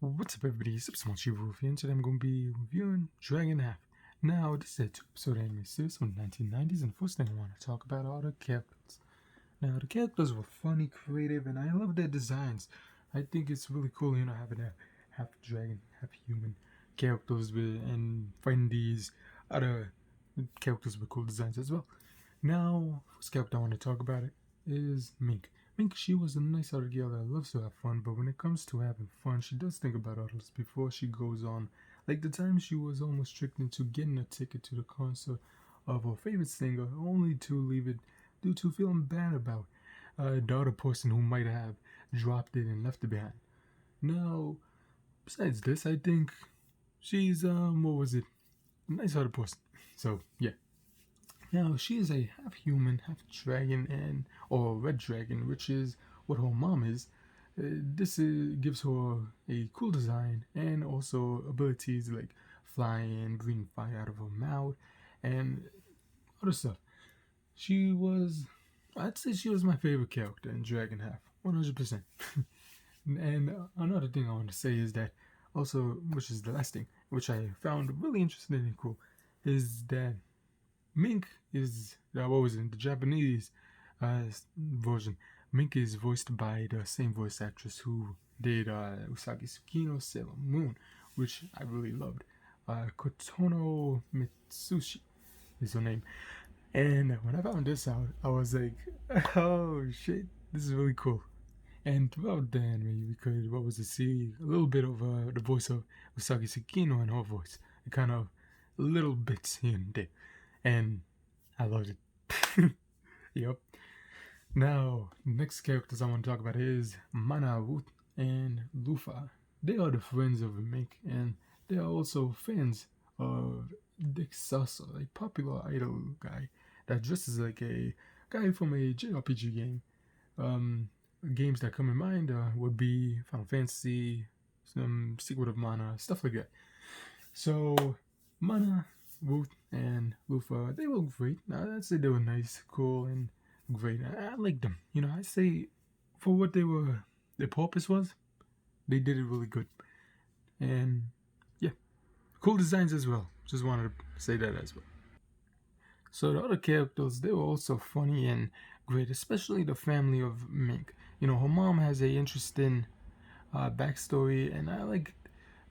What's up, everybody? Supersmallchibiwolf here, and today I'm going to be reviewing Dragon Half. Now, this is a 2-episode anime series from the 1990s, and the first thing I want to talk about are the characters. Now, the characters were funny, creative, and I love their designs. I think it's really cool, having a half dragon, half human characters and fighting these other characters with cool designs as well. Now, first character I want to talk about is Mink. Mink, she was a nice other girl that loves to have fun, but when it comes to having fun, she does think about others before she goes on. Like the time she was almost tricked into getting a ticket to the concert of her favorite singer, only to leave it due to feeling bad about the other person who might have dropped it and left it behind. Now, besides this, I think she's, a nice other person. So, yeah. Now, she is a half human, half dragon, or red dragon, which is what her mom is. This gives her a cool design and also abilities like flying, breathing fire out of her mouth, and other stuff. I'd say she was my favorite character in Dragon Half, 100%. And another thing I want to say is that also, which is the last thing, which I found really interesting and cool, is that Mink is, what was in the Japanese version, Mink is voiced by the same voice actress who did Usagi Tsukino Sailor Moon, which I really loved. Kotono Mitsushi is her name. And when I found this out, I was like, oh shit, this is really cool. And throughout the anime, we could, see a little bit of the voice of Usagi Tsukino in her voice. Kind of little bits here and there. And I loved it. Yep. Now, next characters I want to talk about is Mana, Woot, and Lufa. They are the friends of Mink, and they are also fans of Dick Sasa, a popular idol guy that dresses like a guy from a JRPG game. Games that come in mind would be Final Fantasy, some Secret of Mana, stuff like that. So, Mana, Woot, and Lufa, they were great. I'd say they were nice, cool, and great. I liked them. I say for what their purpose was, they did it really good. And yeah, cool designs as well. Just wanted to say that as well. So the other characters, they were also funny and great, especially the family of Mink. Her mom has a interesting backstory, and I like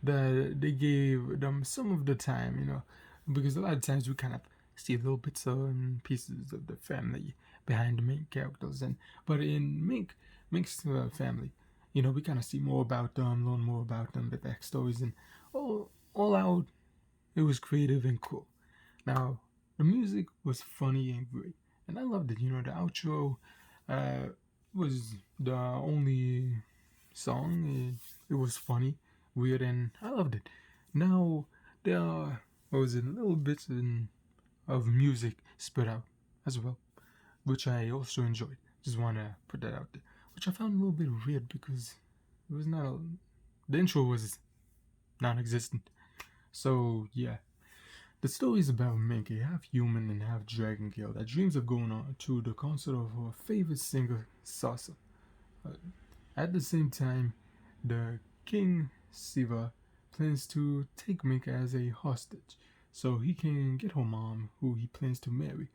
that they gave them some of the time, because a lot of times we kind of see little bits and pieces of the family behind the main characters, but in Mink's family, we kind of see more about them, learn more about them, the backstories, and all out, it was creative and cool. Now, the music was funny and great, and I loved it. The outro was the only song. It was funny, weird, and I loved it. Now, there are little bits of music spread out as well, which I also enjoyed. Just want to put that out there, which I found a little bit weird because it was the intro was non-existent. So yeah, the story is about Mink, a half human and half dragon girl that dreams of going on to the concert of her favorite singer, Sasa. At the same time, the King Siva plans to take Mink as a hostage so he can get her mom, who he plans to marry.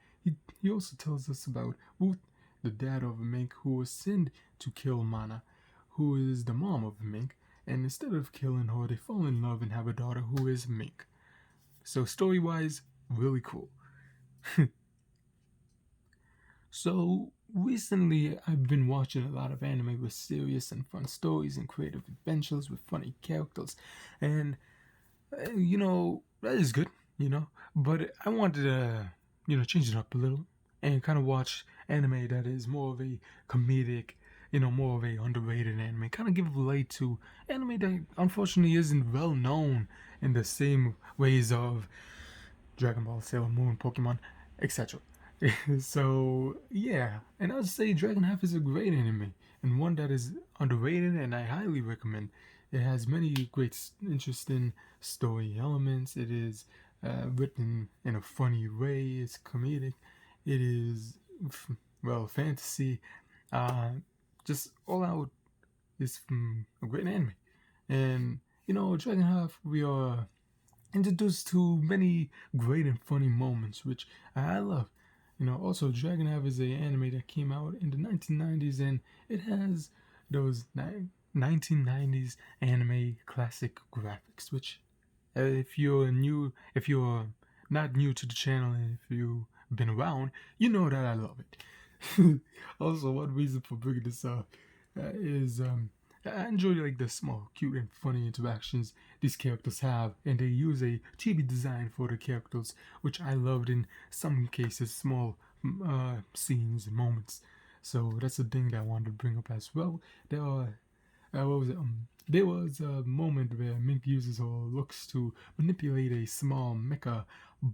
He also tells us about Woot, the dad of Mink, who was sent to kill Mana, who is the mom of Mink, and instead of killing her, they fall in love and have a daughter who is Mink. So story-wise, really cool. So recently, I've been watching a lot of anime with serious and fun stories and creative adventures with funny characters, and that is good, But I wanted to, change it up a little and kind of watch anime that is more of a comedic, more of a underrated anime. Kind of give light to anime that unfortunately isn't well known in the same ways of Dragon Ball, Sailor Moon, Pokemon, etc. So yeah, and I'd say Dragon Half is a great anime and one that is underrated, and I highly recommend. It has many great, interesting story elements. It is written in a funny way. It's comedic. It is fantasy. Just all out is a great anime, And Dragon Half, we are introduced to many great and funny moments, which I love. Also Dragon Half is a anime that came out in the 1990s, and it has those 1990s anime classic graphics, which if you're not new to the channel, and if you've been around, you know that I love it. Also, one reason for bringing this up is I enjoy like the small, cute, and funny interactions these characters have, and they use a chibi design for the characters, which I loved in some cases, small scenes and moments. So that's the thing that I wanted to bring up as well. There was a moment where Mink uses her looks to manipulate a small mecha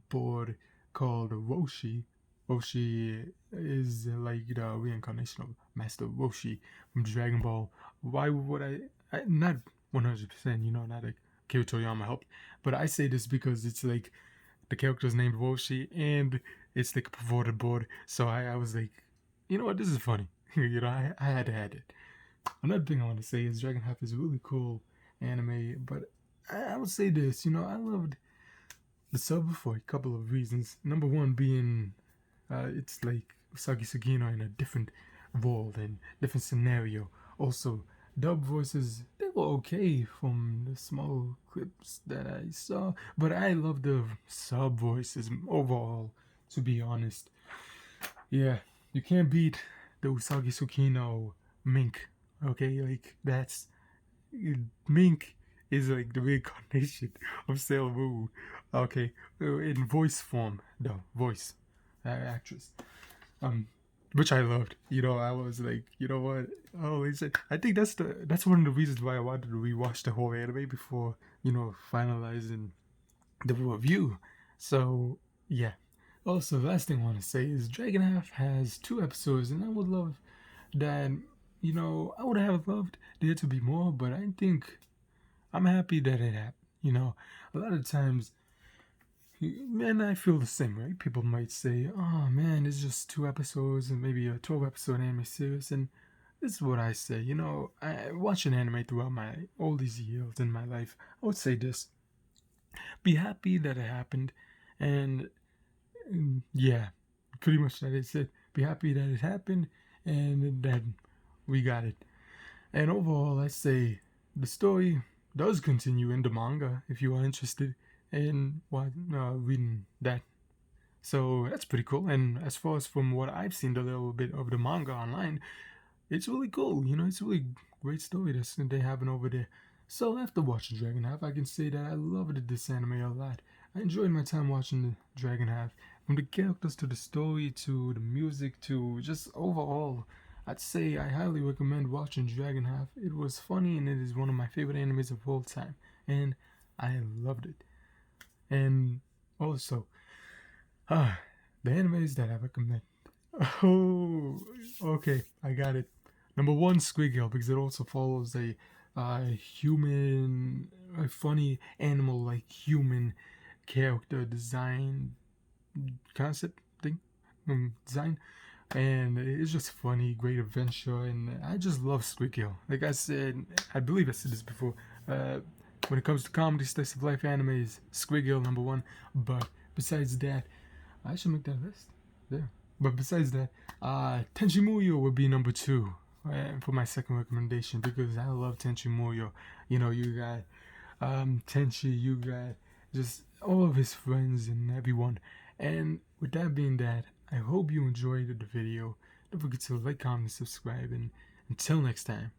board called Roshi. Roshi is like the reincarnation of Master Roshi from Dragon Ball. Why would I not 100%, not like Akira Toriyama helped, but I say this because it's like the character's named Roshi and it's like a perverted board. So I was like, you know what, this is funny. I had to add it. Another thing I want to say is Dragon Half is a really cool anime, but I would say this, I loved the sub for a couple of reasons. Number one being it's like Usagi Sugino in a different world and different scenario. Also, dub voices, they were okay from the small clips that I saw, but I love the sub voices overall, to be honest. Yeah, you can't beat the Usagi Sugino Mink, okay? Like, that's... Mink is like the reincarnation of Sailor Moon. Okay, in voice form, the voice actress. Which I loved. I was like, you know what? Oh, I think that's one of the reasons why I wanted to rewatch the whole anime before, finalizing the review. So yeah. Also, the last thing I want to say is Dragon Half has 2 episodes, and I would love that. I would have loved there to be more, but I think I'm happy that it happened. A lot of times. And I feel the same, right? People might say, oh man, it's just 2 episodes and maybe a 12-episode anime series. And this is what I say. I watch an anime throughout all these years in my life. I would say this. Be happy that it happened. And yeah, pretty much that is it. Be happy that it happened and that we got it. And overall, I say the story does continue in the manga if you are interested in reading that. So that's pretty cool. And as far as from what I've seen, a little bit of the manga online, it's really cool. It's a really great story that they have over there. So after watching Dragon Half, I can say that I loved this anime a lot. I enjoyed my time watching the Dragon Half. From the characters to the story to the music to just overall, I'd say I highly recommend watching Dragon Half. It was funny and it is one of my favorite animes of all time. And I loved it. And also, the animes that I recommend. Oh, okay, I got it. Number 1, Squid Game, because it also follows a funny animal like human character design concept thing, design, and it's just funny, great adventure, and I just love Squid Game. Like I said, I believe I said this before. When it comes to comedy, slice of life animes, Squid Game number 1. But besides that, I should make that list. Yeah. But besides that, Tenchi Muyo would be number 2 for my second recommendation, because I love Tenchi Muyo. You got Tenchi, you got just all of his friends and everyone. And with that being that, I hope you enjoyed the video. Don't forget to like, comment, and subscribe. And until next time.